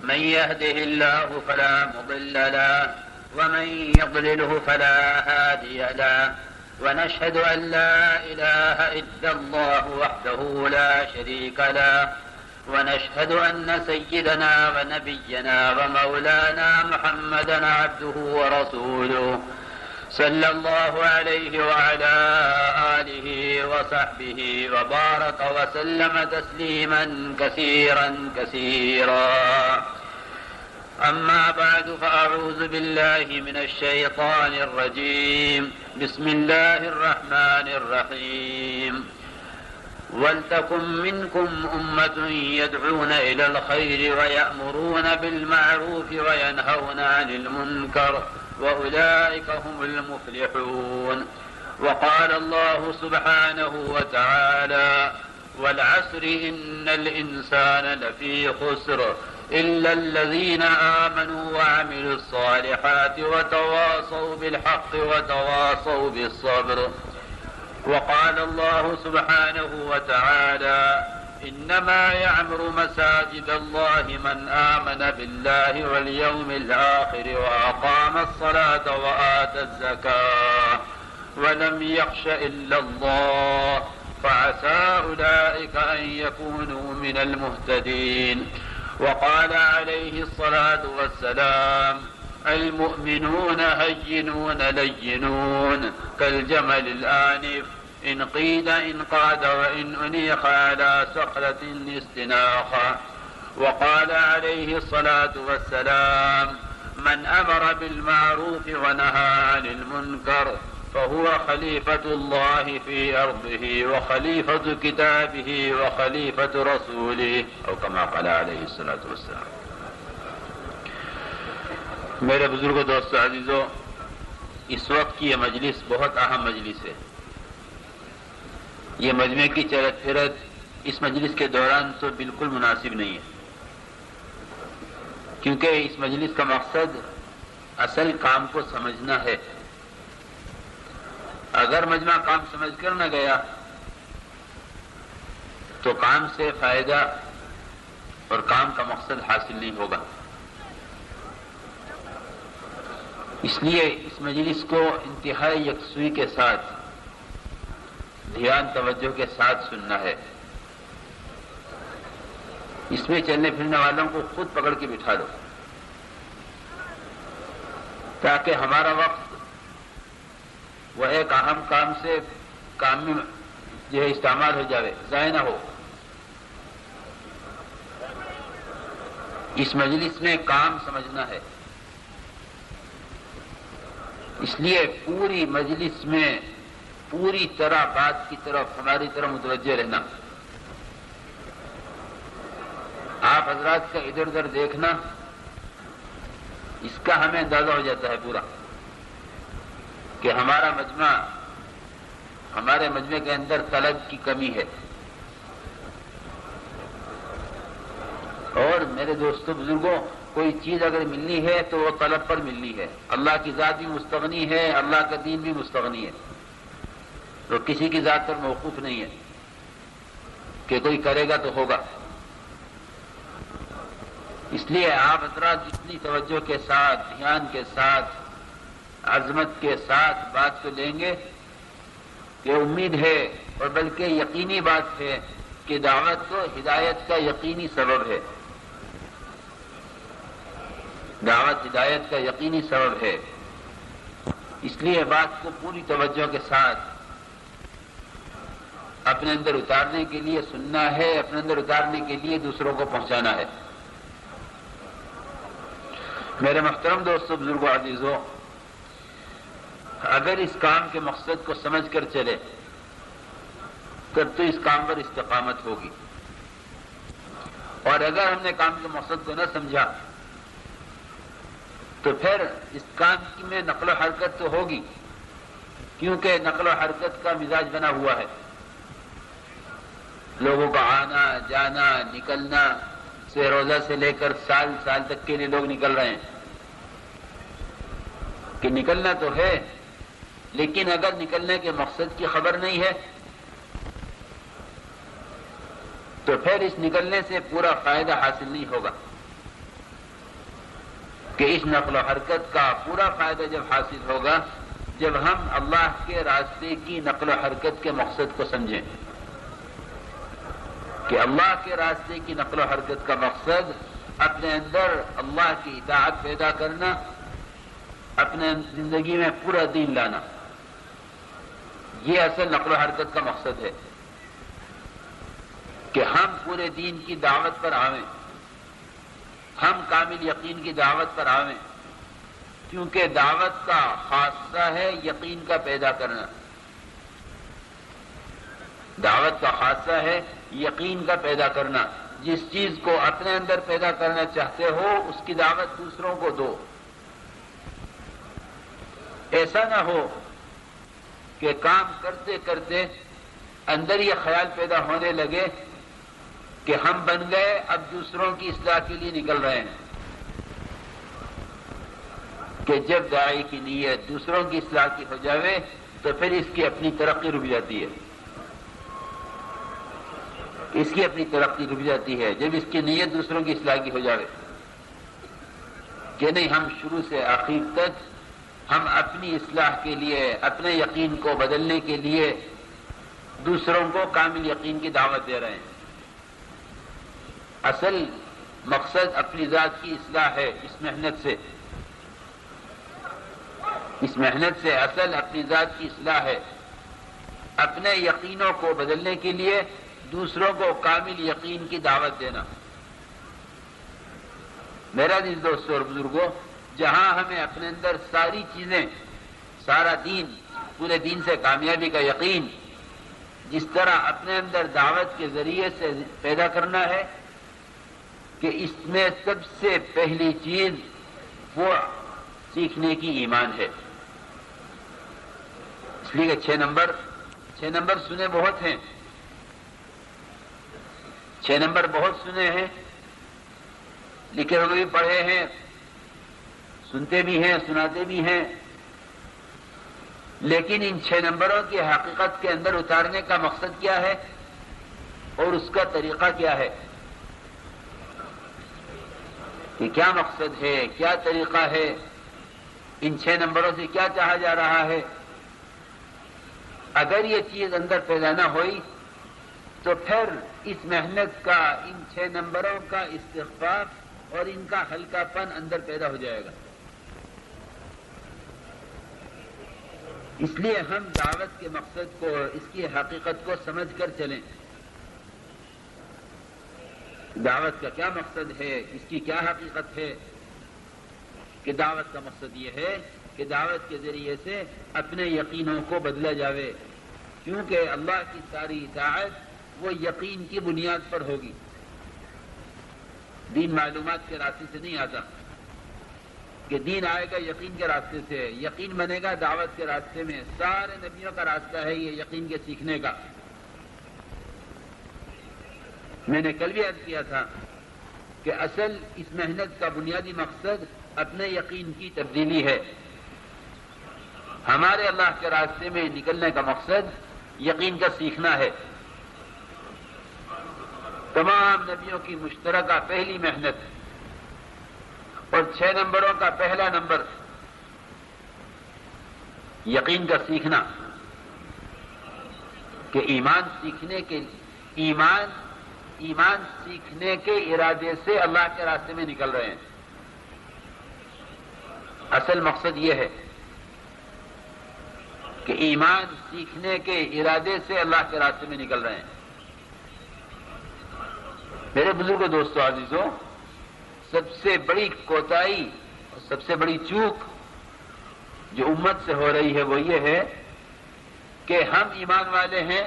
من يهده الله فلا مضل له ومن يضلله فلا هادي له ونشهد أن لا إله إلا الله وحده لا شريك له ونشهد أن سيدنا ونبينا ومولانا محمدا عبده ورسوله صلى الله عليه وعلى آله وصحبه وبارك وسلم تسليما كثيرا كثيرا. أما بعد فأعوذ بالله من الشيطان الرجيم. بسم الله الرحمن الرحيم. ولتكن منكم أمة يدعون إلى الخير ويأمرون بالمعروف وينهون عن المنكر وأولئك هم المفلحون. وقال الله سبحانه وتعالى والعصر إن الإنسان لفي خسر إلا الذين آمنوا وعملوا الصالحات وتواصوا بالحق وتواصوا بالصبر. وقال الله سبحانه وتعالى إنما يعمر مساجد الله من آمن بالله واليوم الآخر وأقام الصلاة وآتى الزكاة ولم يخش إلا الله فعسى أولئك أن يكونوا من المهتدين. وقال عليه الصلاة والسلام المؤمنون هينون لينون كالجمل الآنف إن قيد انقاد وإن أنيخ على صخرة استناخا. وقال عليه الصلاة والسلام من أمر بالمعروف ونهى عن المنكر فهو خليفة الله في أرضه وخليفة كتابه وخليفة رسوله أو كما قال عليه الصلاة والسلام. میرے بزرگوں دوستو عزیزو، اس وقت کی یہ مجلس بہت اہم مجلس ہے. یہ مجمع کی چرت پھرت اس مجلس کے دوران تو بالکل مناسب نہیں ہے، کیونکہ اس مجلس کا مقصد اصل کام کو سمجھنا ہے. اگر مجمع کام سمجھ کر نہ گیا تو کام سے فائدہ اور کام کا مقصد حاصل نہیں ہوگا. اس لیے اس مجلس کو انتہائی یکسوئی کے ساتھ دھیان توجہ کے ساتھ سننا ہے. اس میں چلنے پھرنے والوں کو خود پکڑ کے بٹھا دو تاکہ ہمارا وقت وہ ایک اہم کام سے کام میں جو ہے استعمال ہو جائے، ضائع نہ ہو. اس مجلس میں کام سمجھنا ہے، اس لیے پوری مجلس میں پوری طرح بات کی طرف ہماری طرف متوجہ رہنا. آپ حضرات کا ادھر ادھر دیکھنا، اس کا ہمیں اندازہ ہو جاتا ہے پورا کہ ہمارا مجمع، ہمارے مجمع کے اندر طلب کی کمی ہے. اور میرے دوستوں بزرگوں، کوئی چیز اگر ملنی ہے تو وہ طلب پر ملنی ہے. اللہ کی ذات بھی مستغنی ہے، اللہ کا دین بھی مستغنی ہے، تو کسی کی ذات پر موقوف نہیں ہے کہ کوئی کرے گا تو ہوگا. اس لیے آپ حضرات جتنی توجہ کے ساتھ، دھیان کے ساتھ، عظمت کے ساتھ بات کو لیں گے کہ امید ہے اور بلکہ یقینی بات ہے کہ دعوت تو ہدایت کا یقینی سبب ہے. دعوت ہدایت کا یقینی سبب ہے. اس لیے بات کو پوری توجہ کے ساتھ اپنے اندر اتارنے کے لیے سننا ہے، اپنے اندر اتارنے کے لیے دوسروں کو پہنچانا ہے. میرے محترم دوستوں بزرگوں عزیزوں، اگر اس کام کے مقصد کو سمجھ کر چلے تب تو اس کام پر استقامت ہوگی، اور اگر ہم نے کام کے مقصد کو نہ سمجھا تو پھر اس کام میں نقل و حرکت تو ہوگی، کیونکہ نقل و حرکت کا مزاج بنا ہوا ہے. لوگوں کا آنا جانا نکلنا سے روزہ سے لے کر سال سال تک کے لیے لوگ نکل رہے ہیں کہ نکلنا تو ہے، لیکن اگر نکلنے کے مقصد کی خبر نہیں ہے تو پھر اس نکلنے سے پورا فائدہ حاصل نہیں ہوگا. کہ اس نقل و حرکت کا پورا فائدہ جب حاصل ہوگا جب ہم اللہ کے راستے کی نقل و حرکت کے مقصد کو سمجھیں کہ اللہ کے راستے کی نقل و حرکت کا مقصد اپنے اندر اللہ کی اطاعت پیدا کرنا، اپنے زندگی میں پورا دین لانا، یہ اصل نقل و حرکت کا مقصد ہے کہ ہم پورے دین کی دعوت پر آویں، ہم کامل یقین کی دعوت پر آویں، کیونکہ دعوت کا خاصہ ہے یقین کا پیدا کرنا، دعوت کا خاصہ ہے یقین کا پیدا کرنا۔ جس چیز کو اپنے اندر پیدا کرنا چاہتے ہو اس کی دعوت دوسروں کو دو۔ ایسا نہ ہو کہ کام کرتے کرتے اندر یہ خیال پیدا ہونے لگے کہ ہم بن گئے اب دوسروں کی اصلاح کے لیے نکل رہے ہیں، کہ جب داعی کی نیت دوسروں کی اصلاح کی ہو جاوے تو پھر اس کی اپنی ترقی رک جاتی ہے، اس کی اپنی ترقی رک جاتی ہے جب اس کی نیت دوسروں کی اصلاح کی ہو جاوے کہ نہیں، ہم شروع سے آخر تک ہم اپنی اصلاح کے لیے، اپنے یقین کو بدلنے کے لیے دوسروں کو کامل یقین کی دعوت دے رہے ہیں۔ اصل مقصد اپنی ذات کی اصلاح ہے، اس محنت سے اصل اپنی ذات کی اصلاح ہے، اپنے یقینوں کو بدلنے کے لیے دوسروں کو کامل یقین کی دعوت دینا۔ میرا عزیز دوستو اور بزرگوں، جہاں ہمیں اپنے اندر ساری چیزیں، سارا دین، پورے دین سے کامیابی کا یقین جس طرح اپنے اندر دعوت کے ذریعے سے پیدا کرنا ہے کہ اس میں سب سے پہلی چیز وہ سیکھنے کی ایمان ہے۔ اس لیے کہ چھ نمبر سنے بہت ہیں، 6 نمبر بہت سنے ہیں، لکھے ہوئے بھی پڑھے ہیں، سنتے بھی ہیں، سناتے بھی ہیں، لیکن ان 6 نمبروں کی حقیقت کے اندر اتارنے کا مقصد کیا ہے اور اس کا طریقہ کیا ہے، کہ کیا مقصد ہے، کیا طریقہ ہے، ان 6 نمبروں سے کیا چاہا جا رہا ہے۔ اگر یہ چیز اندر پیدا نہ ہوئی تو پھر اس محنت کا، ان 6 نمبروں کا استخفاف اور ان کا ہلکا پن اندر پیدا ہو جائے گا۔ اس لیے ہم دعوت کے مقصد کو، اس کی حقیقت کو سمجھ کر چلیں۔ دعوت کا کیا مقصد ہے، اس کی کیا حقیقت ہے، کہ دعوت کا مقصد یہ ہے کہ دعوت کے ذریعے سے اپنے یقینوں کو بدلا جاوے، کیونکہ اللہ کی ساری اطاعت وہ یقین کی بنیاد پر ہوگی۔ دین معلومات کے راستے سے نہیں آتا کہ دین آئے گا یقین کے راستے سے، یقین بنے گا دعوت کے راستے میں۔ سارے نبیوں کا راستہ ہے یہ یقین کے سیکھنے کا۔ میں نے کل بھی عرض کیا تھا کہ اصل اس محنت کا بنیادی مقصد اپنے یقین کی تبدیلی ہے۔ ہمارے اللہ کے راستے میں نکلنے کا مقصد یقین کا سیکھنا ہے۔ تمام نبیوں کی مشترکہ پہلی محنت اور 6 نمبروں کا پہلا نمبر یقین کا سیکھنا، کہ ایمان سیکھنے کے ارادے سے اللہ کے راستے میں نکل رہے ہیں۔ اصل مقصد یہ ہے کہ ایمان سیکھنے کے ارادے سے اللہ کے راستے میں نکل رہے ہیں۔ میرے بزرگ دوستو عزیزوں، سب سے بڑی کوتاہی اور سب سے بڑی چوک جو امت سے ہو رہی ہے وہ یہ ہے کہ ہم ایمان والے ہیں،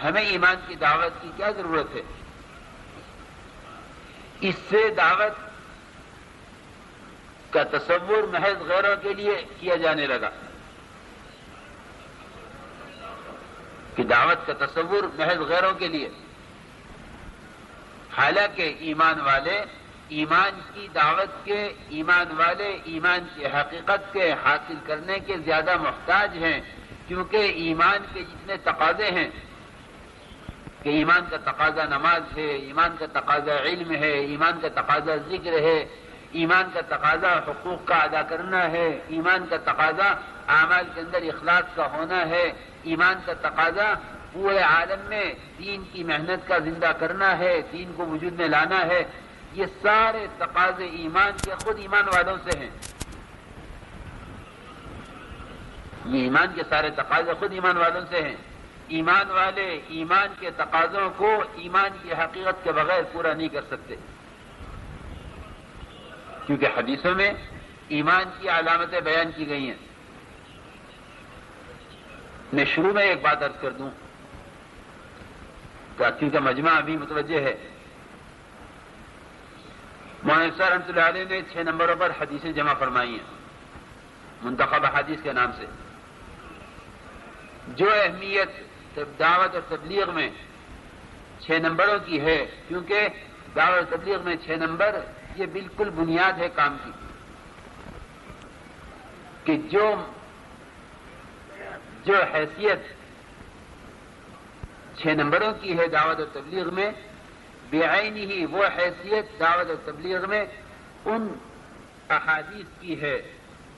ہمیں ایمان کی دعوت کی کیا ضرورت ہے؟ اس سے دعوت کا تصور محض غیروں کے لیے کیا جانے لگا، کہ دعوت کا تصور محض غیروں کے لیے، حالانکہ ایمان والے ایمان کی دعوت کے، ایمان والے ایمان کی حقیقت کے حاصل کرنے کے زیادہ محتاج ہیں، کیونکہ ایمان کے جتنے تقاضے ہیں، کہ ایمان کا تقاضا نماز ہے، ایمان کا تقاضا علم ہے، ایمان کا تقاضا ذکر ہے، ایمان کا تقاضا حقوق کا ادا کرنا ہے، ایمان کا تقاضا اعمال کے اندر اخلاص کا ہونا ہے، ایمان کا تقاضا پورے عالم میں دین کی محنت کا زندہ کرنا ہے، دین کو وجود میں لانا ہے. یہ سارے تقاضے ایمان کے خود ایمان والوں سے ہیں. یہ ایمان کے سارے تقاضے خود ایمان والوں سے ہیں. ایمان والے ایمان کے تقاضوں کو ایمان کی حقیقت کے بغیر پورا نہیں کر سکتے، کیونکہ حدیثوں میں ایمان کی علامتیں بیان کی گئی ہیں. میں شروع میں ایک بات عرض کر دوں کیونکہ مجمع ابھی متوجہ ہے. مولانا صاحب رحمۃ اللہ علیہ نے 6 نمبروں پر حدیثیں جمع فرمائی ہیں منتخب حدیث کے نام سے. جو اہمیت دعوت اور تبلیغ میں 6 نمبروں کی ہے، کیونکہ دعوت اور تبلیغ میں 6 نمبر یہ بالکل بنیاد ہے کام کی، کہ جو حیثیت 6 نمبروں کی ہے دعوت اور تبلیغ میں، بے عینی ہی وہ حیثیت دعوت اور تبلیغ میں ان احادیث کی ہے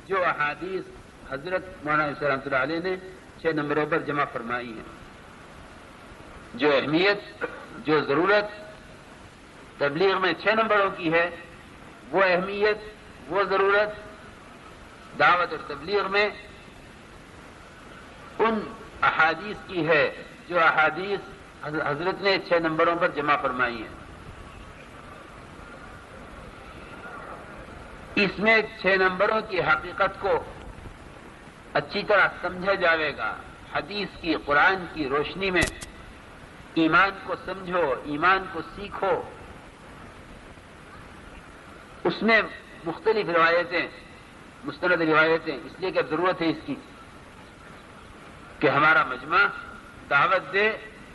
جو احادیث حضرت مولانا صاحب رحمۃ اللہ علیہ نے 6 نمبروں پر جمع فرمائی ہیں. جو اہمیت، جو ضرورت تبلیغ میں 6 نمبروں کی ہے، وہ اہمیت، وہ ضرورت دعوت اور تبلیغ میں ان احادیث کی ہے جو احادیث حضرت نے 6 نمبروں پر جمع فرمائی ہیں. اس میں 6 نمبروں کی حقیقت کو اچھی طرح سمجھا جائے گا. حدیث کی، قرآن کی روشنی میں ایمان کو سمجھو، ایمان کو سیکھو. اس میں مختلف روایتیں، مستند روایتیں، اس لیے کہ ضرورت ہے اس کی کہ ہمارا مجمع دعوت دے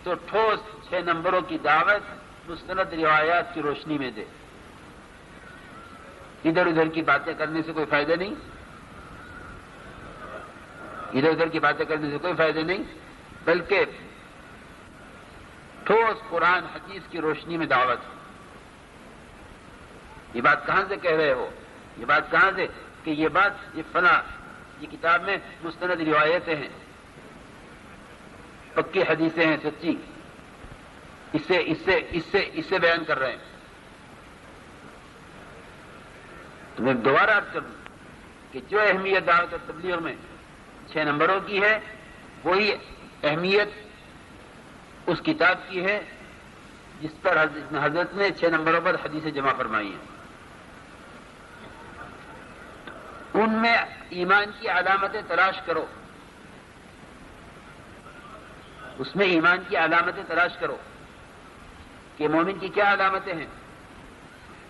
تو ٹھوس 6 نمبروں کی دعوت مستند روایات کی روشنی میں دے. ادھر ادھر کی باتیں کرنے سے کوئی فائدہ نہیں، ادھر ادھر کی باتیں کرنے سے کوئی فائدہ نہیں، بلکہ ٹھوس قرآن حدیث کی روشنی میں دعوت. یہ بات کہاں سے کہہ رہے ہو؟ یہ بات کہاں سے کہ یہ بات یہ فلاں یہ کتاب میں مستند روایتیں ہیں، پکی حدیثیں ہیں، سچی، اس سے بیان کر رہے ہیں. تو میں دوبارہ عرض کر دوں کہ جو اہمیت دعوت اور تبلیغ میں 6 نمبروں کی ہے، وہی اہمیت اس کتاب کی ہے جس پر حضرت نے 6 نمبروں پر حدیثیں جمع فرمائی ہیں. ان میں ایمان کی علامتیں تلاش کرو، اس میں ایمان کی علامتیں تلاش کرو کہ مومن کی کیا علامتیں ہیں.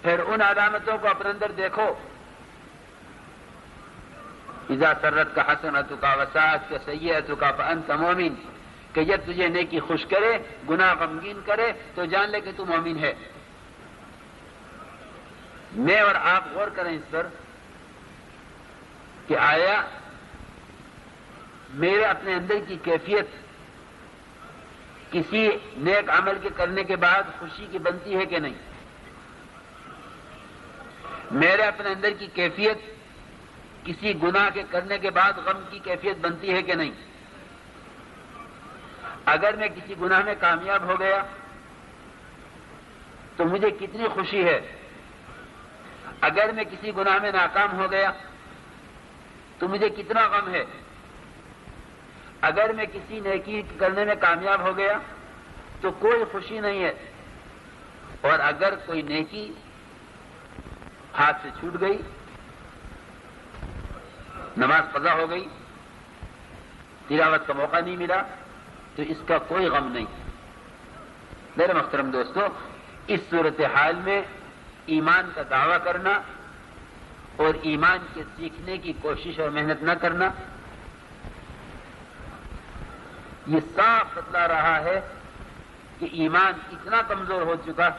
پھر ان علامتوں کو اپنے اندر دیکھو. اذا سرت کا حسنۃ کا وساعت کا سیئۃ کا فانت مومن، کہ جب تجھے نیکی خوش کرے، گناہ غمگین کرے تو جان لے کہ تو مومن ہے. میں اور آپ غور کریں اس پر کہ آیا میرے اپنے اندر کی کیفیت کسی نیک عمل کے کرنے کے بعد خوشی کی بنتی ہے کہ نہیں؟ میرے اپنے اندر کی کیفیت کسی گناہ کے کرنے کے بعد غم کی کیفیت بنتی ہے کہ نہیں؟ اگر میں کسی گناہ میں کامیاب ہو گیا تو مجھے کتنی خوشی ہے. اگر میں کسی گناہ میں ناکام ہو گیا تو مجھے کتنا غم ہے. اگر میں کسی نیکی کرنے میں کامیاب ہو گیا تو کوئی خوشی نہیں ہے. اور اگر کوئی نیکی ہاتھ سے چھوٹ گئی، نماز قضا ہو گئی، تلاوت کا موقع نہیں ملا، تو اس کا کوئی غم نہیں. میرے محترم دوستو، اس صورتحال میں ایمان کا دعویٰ کرنا اور ایمان کے سیکھنے کی کوشش اور محنت نہ کرنا، یہ صاف بتلا رہا ہے کہ ایمان اتنا کمزور ہو چکا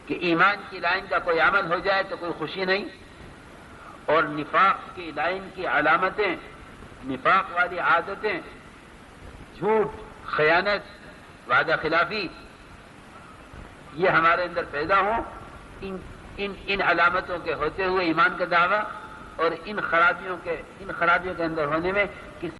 کہ ایمان کی لائن کا کوئی عمل ہو جائے تو کوئی خوشی نہیں، اور نفاق کی لائن کی علامتیں، نفاق والی عادتیں، جھوٹ، خیانت، وعدہ خلافی، یہ ہمارے اندر پیدا ہوں، ان علامتوں کے ہوتے ہوئے ایمان کا دعویٰ اور ان خرابیوں کے اندر ہونے میں کسی